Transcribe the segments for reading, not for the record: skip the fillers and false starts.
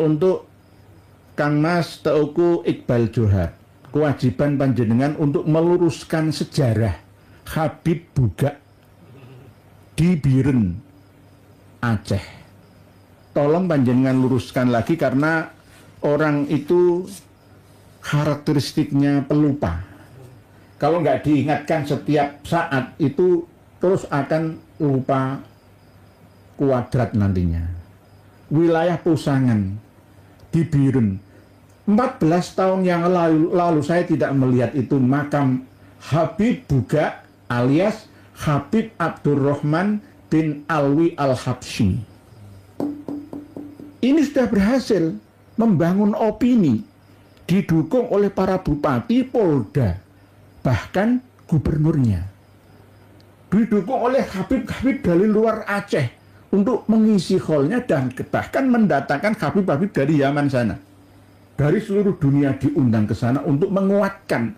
untuk Kang Mas Teuku Iqbal Johar, kewajiban panjenengan untuk meluruskan sejarah Habib Bugak di Biren, Aceh. Tolong panjenengan luruskan lagi karena orang itu karakteristiknya pelupa. Kalau nggak diingatkan setiap saat itu terus akan lupa kuadrat nantinya. Wilayah Pusangan di Biren, 14 tahun yang lalu saya tidak melihat itu makam Habib Bugak alias Habib Abdurrahman bin Alwi Al-Habsyi. Ini sudah berhasil membangun opini, didukung oleh para bupati, polda, bahkan gubernurnya. Didukung oleh Habib-Habib dari luar Aceh untuk mengisi hallnya dan bahkan mendatangkan Habib-Habib dari Yaman sana. Dari seluruh dunia diundang ke sana untuk menguatkan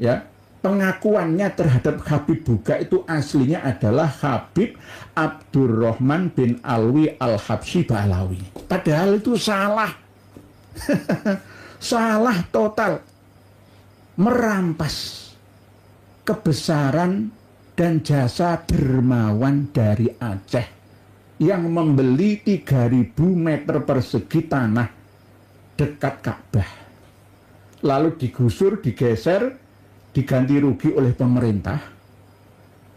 ya pengakuannya terhadap Habib Bugak itu aslinya adalah Habib Abdurrahman bin Alwi Al-Habsyi Ba'alawi. Padahal itu salah. Salah total. Merampas kebesaran dan jasa dermawan dari Aceh yang membeli 3.000 meter persegi tanah dekat Ka'bah. Lalu digusur, digeser, diganti rugi oleh pemerintah.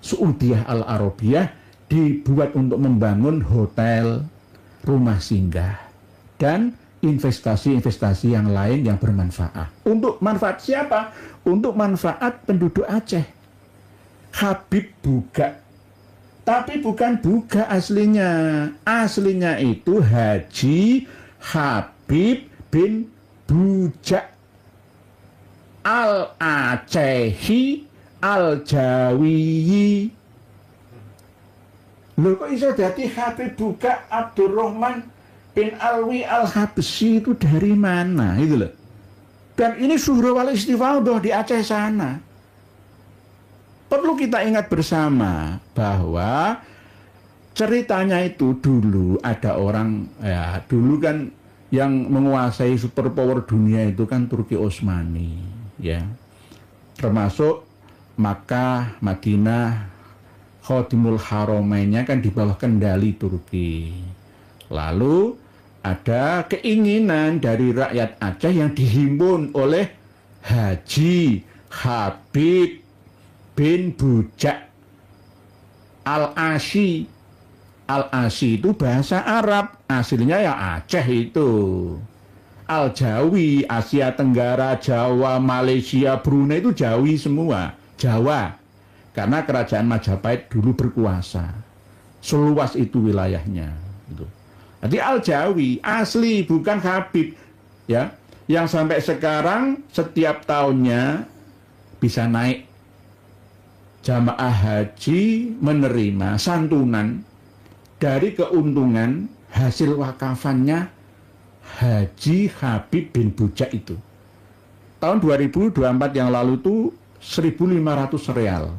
Saudiyah Al-Arabiyah dibuat untuk membangun hotel, rumah singgah, dan investasi-investasi yang lain yang bermanfaat. Untuk manfaat siapa? Untuk manfaat penduduk Aceh. Habib Bugak. Tapi bukan Bugak aslinya. Aslinya itu Haji Habib bin Bujak Al-Acehi Al-Jawiyi. Loh kok bisa jadi Habib Bugak Abdurrahman bin Alwi Al-Habsyi itu dari mana? Itu loh. Dan ini Suhra wal Istifaudah di Aceh sana. Perlu kita ingat bersama bahwa ceritanya itu dulu ada orang, ya dulu kan yang menguasai superpower dunia itu kan Turki Utsmani. Ya, termasuk Makkah, Madinah, Khodimul Haramainnya kan di bawah kendali Turki. Lalu ada keinginan dari rakyat Aceh yang dihimpun oleh Haji Habib bin Bujak Al-Asyi. Al-Asyi itu bahasa Arab, aslinya ya Aceh itu. Al-Jawi, Asia Tenggara, Jawa, Malaysia, Brunei itu Jawi semua, Jawa. Karena kerajaan Majapahit dulu berkuasa. Seluas itu wilayahnya. Gitu. Jadi Al-Jawi, asli, bukan Habib. Ya, yang sampai sekarang setiap tahunnya bisa naik. Jamaah haji menerima santunan dari keuntungan hasil wakafannya Haji Habib bin Bujak itu. Tahun 2024 yang lalu itu 1.500 real.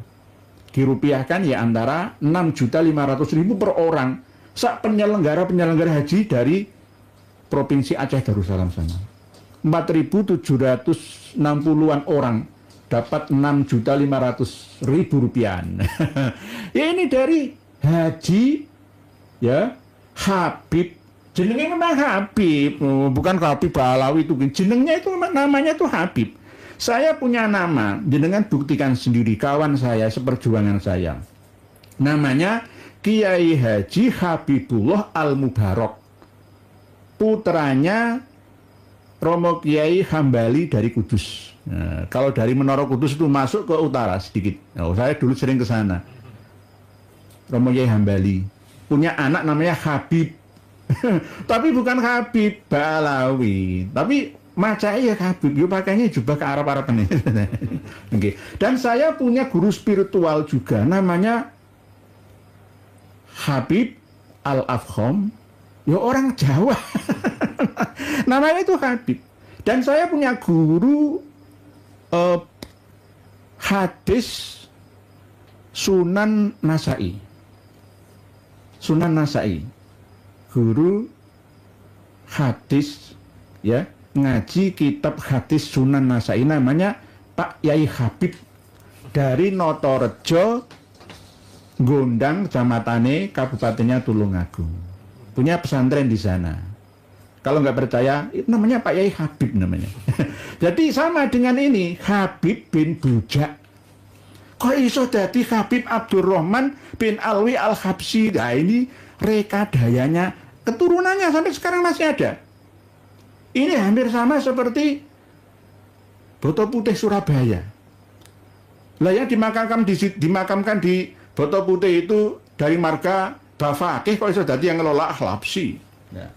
Dirupiahkan ya antara 6.500.000 per orang. Sak penyelenggara haji dari Provinsi Aceh Darussalam sana. 4.760-an orang dapat 6.500.000 rupiah. Ya ini dari Haji ya Habib. Jenengnya memang Habib, bukan Habib Ba'alawi itu. Jenengnya itu namanya itu Habib. Saya punya nama, jenengan buktikan sendiri, kawan saya, seperjuangan saya. Namanya Kiai Haji Habibullah Al-Mubarok. Putranya Romo Kiai Hambali dari Kudus. Nah, kalau dari Menara Kudus itu masuk ke utara sedikit. Nah, saya dulu sering ke sana. Romo Kiai Hambali. Punya anak namanya Habib. Tapi bukan Habib Ba'alawi, tapi macai ya Habib, yuk pakainya jubah ke Arab-Arab ini. Okay. Dan saya punya guru spiritual juga, namanya Habib Al-Afkham, ya orang Jawa. Namanya itu Habib. Dan saya punya guru hadis Sunan Nasai. Sunan Nasai. Guru hadis, ya, ngaji kitab hadis Sunan Nasai, namanya Pak Yai Habib dari Notorejo, Gondang, Jamatane, Kabupatennya Tulungagung. Punya pesantren di sana. Kalau nggak percaya, itu namanya Pak Yai Habib namanya. Jadi sama dengan ini, Habib bin Bujak. Kok iso dadi Habib Abdurrahman bin Alwi Al-Habsyi? Nah ini rekadayanya, keturunannya sampai sekarang masih ada. Ini hampir sama seperti Boto Putih Surabaya. Lah yang dimakamkan di Boto Putih itu dari marga Bafakih, kok iso dadi yang ngelola Al-Habsyi. Nah,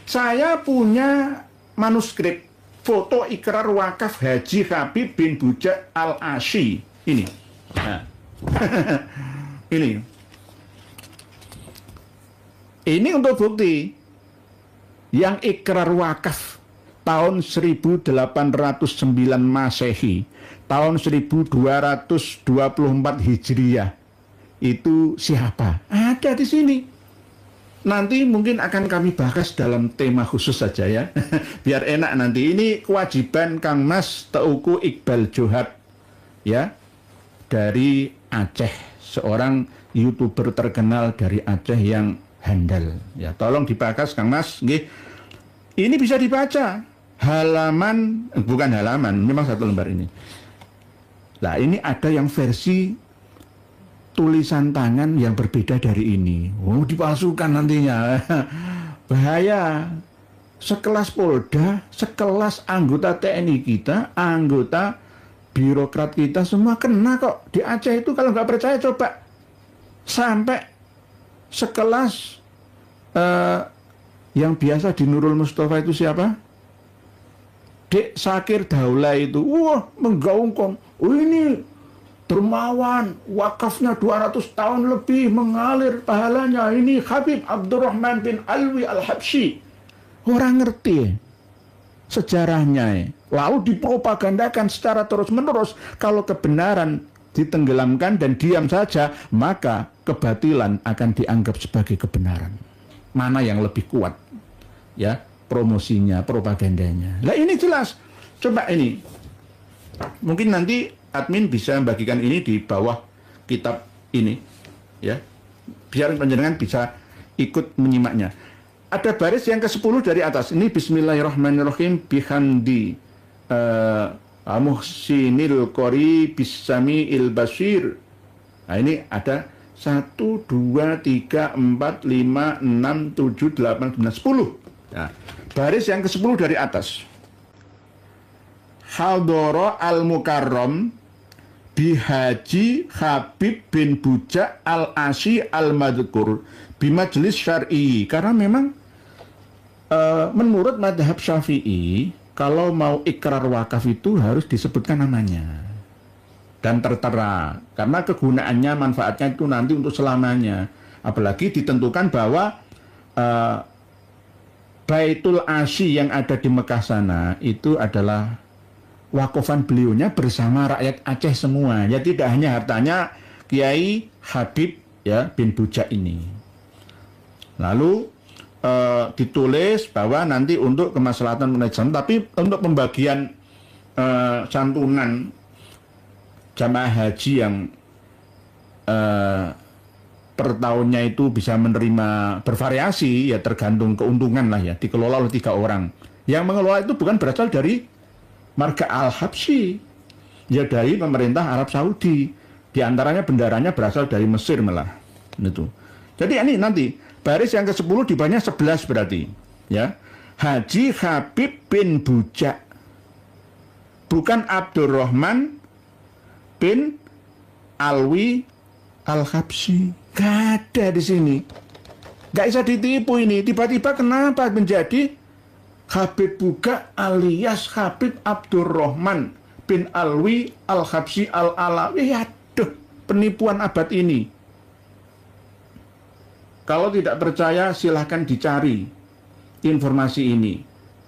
saya punya manuskrip foto ikrar wakaf Haji Habib bin Bujak Al-Asy. Ini. Nah. Ini untuk bukti yang ikrar wakaf tahun 1809 Masehi, tahun 1224 Hijriah. Itu siapa? Ada di sini. Nanti mungkin akan kami bahas dalam tema khusus saja ya. Biar enak nanti. Ini kewajiban Kang Mas Teuku Iqbal Johad ya, dari Aceh, seorang YouTuber terkenal dari Aceh yang handal ya. Tolong dibahas Kang Mas nggih. Ini bisa dibaca halaman, bukan halaman, memang satu lembar ini. Nah, ini ada yang versi tulisan tangan yang berbeda dari ini. Oh, dipalsukan nantinya. Bahaya. Sekelas Polda, sekelas anggota TNI kita, anggota birokrat kita, semua kena kok. Di Aceh itu kalau nggak percaya coba. Sampai sekelas yang biasa di Nurul Mustafa itu siapa? Dek Sakir Daula itu. Wah, menggaungkan. Oh ini dermawan, wakafnya 200 tahun lebih mengalir pahalanya. Ini Habib Abdurrahman bin Alwi Al-Habsyi. Orang ngerti sejarahnya. Lalu dipropagandakan secara terus-menerus. Kalau kebenaran ditenggelamkan dan diam saja, maka kebatilan akan dianggap sebagai kebenaran. Mana yang lebih kuat? Ya, promosinya, propagandanya. Nah ini jelas. Coba ini. Mungkin nanti admin bisa membagikan ini di bawah kitab ini ya, biar penjenengan bisa ikut menyimaknya. Ada baris yang ke-10 dari atas. Ini Bismillahirrahmanirrahim bihamdi Muhsinil Qori Bisami'il Basir. Nah ini ada 1, 2, 3, 4, 5, 6, 7, 8, 9, 10. Nah, baris yang ke-10 dari atas. Haldoro al-Mukarram bihaji Habib bin Bujak Al-Asy Al-Madhkur bimajlis syar'i. Karena memang menurut madhab Syafi'i, kalau mau ikrar wakaf itu harus disebutkan namanya dan tertera, karena kegunaannya, manfaatnya itu nanti untuk selamanya. Apalagi ditentukan bahwa Baitul Asy yang ada di Mekah sana itu adalah wakafan beliaunya bersama rakyat Aceh semua. Ya tidak hanya hartanya Kiai Habib ya bin Bujak ini. Lalu ditulis bahwa nanti untuk kemaslahatan manajemen, tapi untuk pembagian santunan jamaah haji yang per tahunnya itu bisa menerima bervariasi ya, tergantung keuntungan lah ya, dikelola oleh 3 orang. Yang mengelola itu bukan berasal dari marga Al-Habsyi, ya dari pemerintah Arab Saudi. Di antaranya bendaranya berasal dari Mesir malah. Itu. Jadi ini nanti baris yang ke-10 di bawahnya 11 berarti, ya. Haji Habib bin Bujak. Bukan Abdurrahman bin Alwi Al-Habsyi. Gak ada di sini. Gak bisa ditipu ini. Tiba-tiba kenapa menjadi Habib Bujak alias Habib Abdurrahman bin Alwi Al-Habsyi Al-Alawi. Aduh, penipuan abad ini. Kalau tidak percaya silahkan dicari informasi ini.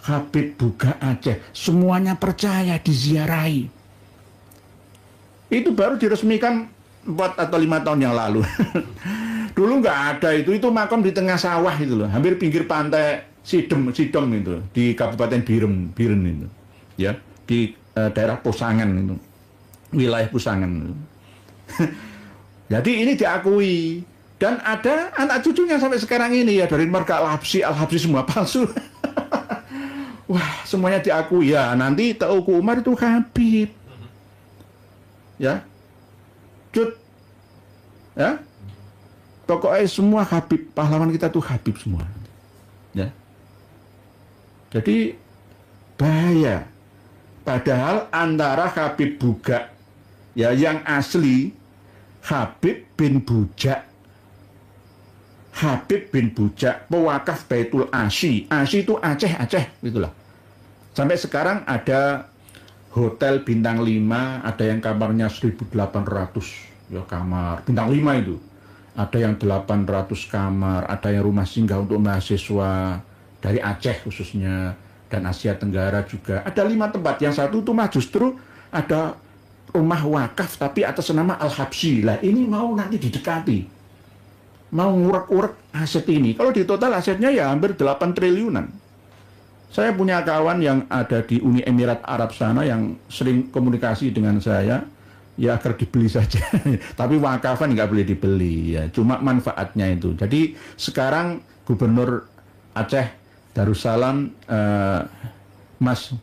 Habib Bujak Aceh, semuanya percaya, diziarahi. Itu baru diresmikan 4 atau 5 tahun yang lalu. Dulu nggak ada itu makam di tengah sawah itu loh, hampir pinggir pantai Sidem itu di Kabupaten Biren itu, ya, di daerah Pusangan itu, wilayah Pusangan itu. Jadi ini diakui dan ada anak cucunya sampai sekarang ini ya, dari marga Al-Habsyi semua palsu. Wah, semuanya diakui ya. Nanti Teuku Umar itu Habib, ya, Cut, ya, pokoknya semua Habib, pahlawan kita tuh Habib semua, ya. Jadi bahaya. Padahal antara Habib Buga, ya, yang asli Habib bin Bujak. Habib bin Bujak, pewakaf Baitul Asy. Asy itu Aceh, gitulah. Sampai sekarang ada hotel bintang 5, ada yang kamarnya 1.800, ya, kamar bintang 5 itu. Ada yang 800 kamar, ada yang rumah singgah untuk mahasiswa dari Aceh khususnya, dan Asia Tenggara juga. Ada 5 tempat. Yang satu itu mah justru ada rumah wakaf tapi atas nama Al-Habsyi. Lah ini mau nanti didekati, mau ngurek-urek aset ini. Kalau di total asetnya ya hampir 8 triliunan. Saya punya kawan yang ada di Uni Emirat Arab sana yang sering komunikasi dengan saya, ya agar dibeli saja. Tapi wakafan nggak boleh dibeli, ya, cuma manfaatnya itu. Jadi sekarang Gubernur Aceh Darussalam, Mas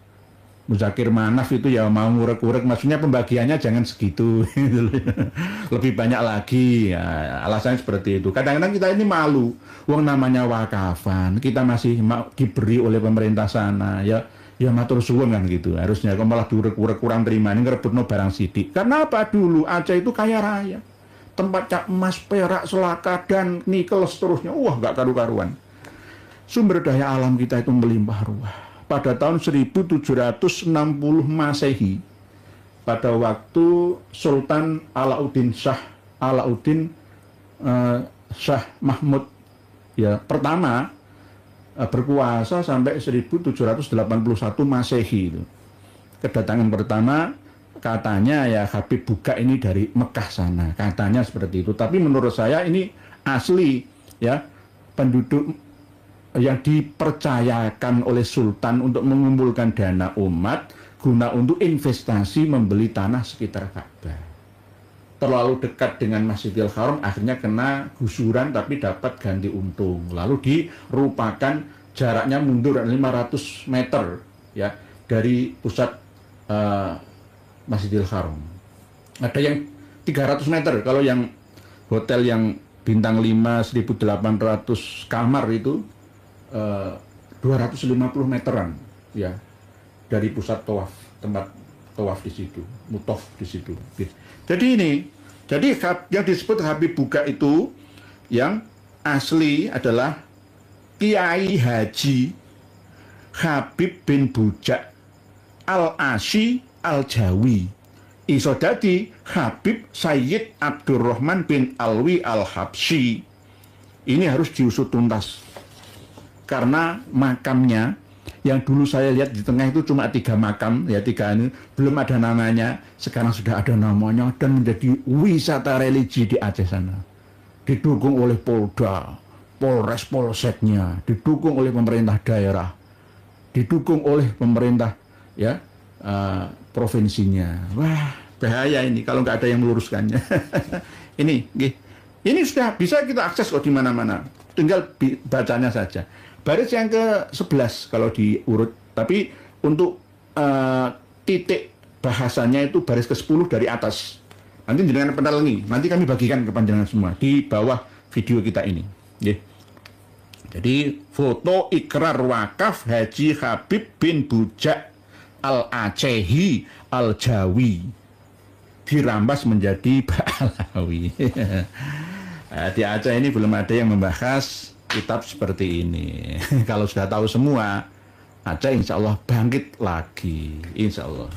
Muzakir Manaf itu ya mau ngurek-ngurek, maksudnya pembagiannya jangan segitu, lebih banyak lagi, ya, alasannya seperti itu. Kadang-kadang kita ini malu, uang namanya wakafan, kita masih diberi oleh pemerintah sana, ya matur suwun kan gitu. Harusnya kalau malah diurek-urek kurang terima, ini ngerebut no barang sidik. Karena apa? Dulu Aceh itu kaya raya, tempatnya emas, perak, selaka, dan nikel seterusnya, wah nggak karu-karuan. Sumber daya alam kita itu melimpah ruah. Pada tahun 1760 Masehi, pada waktu Sultan Alauddin Shah Mahmud, ya, pertama berkuasa sampai 1781 Masehi itu. Kedatangan pertama katanya ya Habib Buga ini dari Mekah sana, katanya seperti itu. Tapi menurut saya ini asli, ya, penduduk yang dipercayakan oleh Sultan untuk mengumpulkan dana umat guna untuk investasi membeli tanah sekitar Ka'bah. Terlalu dekat dengan Masjidil Haram, akhirnya kena gusuran tapi dapat ganti untung. Lalu dirupakan jaraknya mundur 500 meter, ya, dari pusat Masjidil Haram. Ada yang 300 meter, kalau yang hotel yang bintang 5 1.800 kamar itu 250 meteran, ya, dari pusat tawaf, tempat tawaf di situ, mutof di situ. Jadi yang disebut Habib Buga itu yang asli adalah Kiai Haji Habib bin Bujak Al-Asy Al-Jawi. Iso dadi Habib Sayyid Abdurrahman bin Alwi Al-Habsyi. Ini harus diusut tuntas. Karena makamnya yang dulu saya lihat di tengah itu cuma 3 makam, ya, 3 ini belum ada namanya. Sekarang sudah ada namanya dan menjadi wisata religi di Aceh sana. Didukung oleh Polda, Polres, Polseknya, didukung oleh pemerintah daerah, didukung oleh pemerintah, ya, provinsinya. Wah, bahaya ini kalau nggak ada yang meluruskannya. Ini sudah bisa kita akses kok di mana-mana. Tinggal bacanya saja. Baris yang ke-11 kalau diurut, tapi untuk titik bahasanya itu baris ke-10 dari atas. Nanti dengan penelengi, nanti kami bagikan ke panjenengan semua di bawah video kita ini. Jadi foto ikrar wakaf Haji Habib bin Bujak Al-Aceh Al-Jawi dirampas menjadi Ba'alawi. Nah, di Aceh ini belum ada yang membahas kitab seperti ini. Kalau sudah tahu semua, Aceh insya Allah bangkit lagi, insya Allah.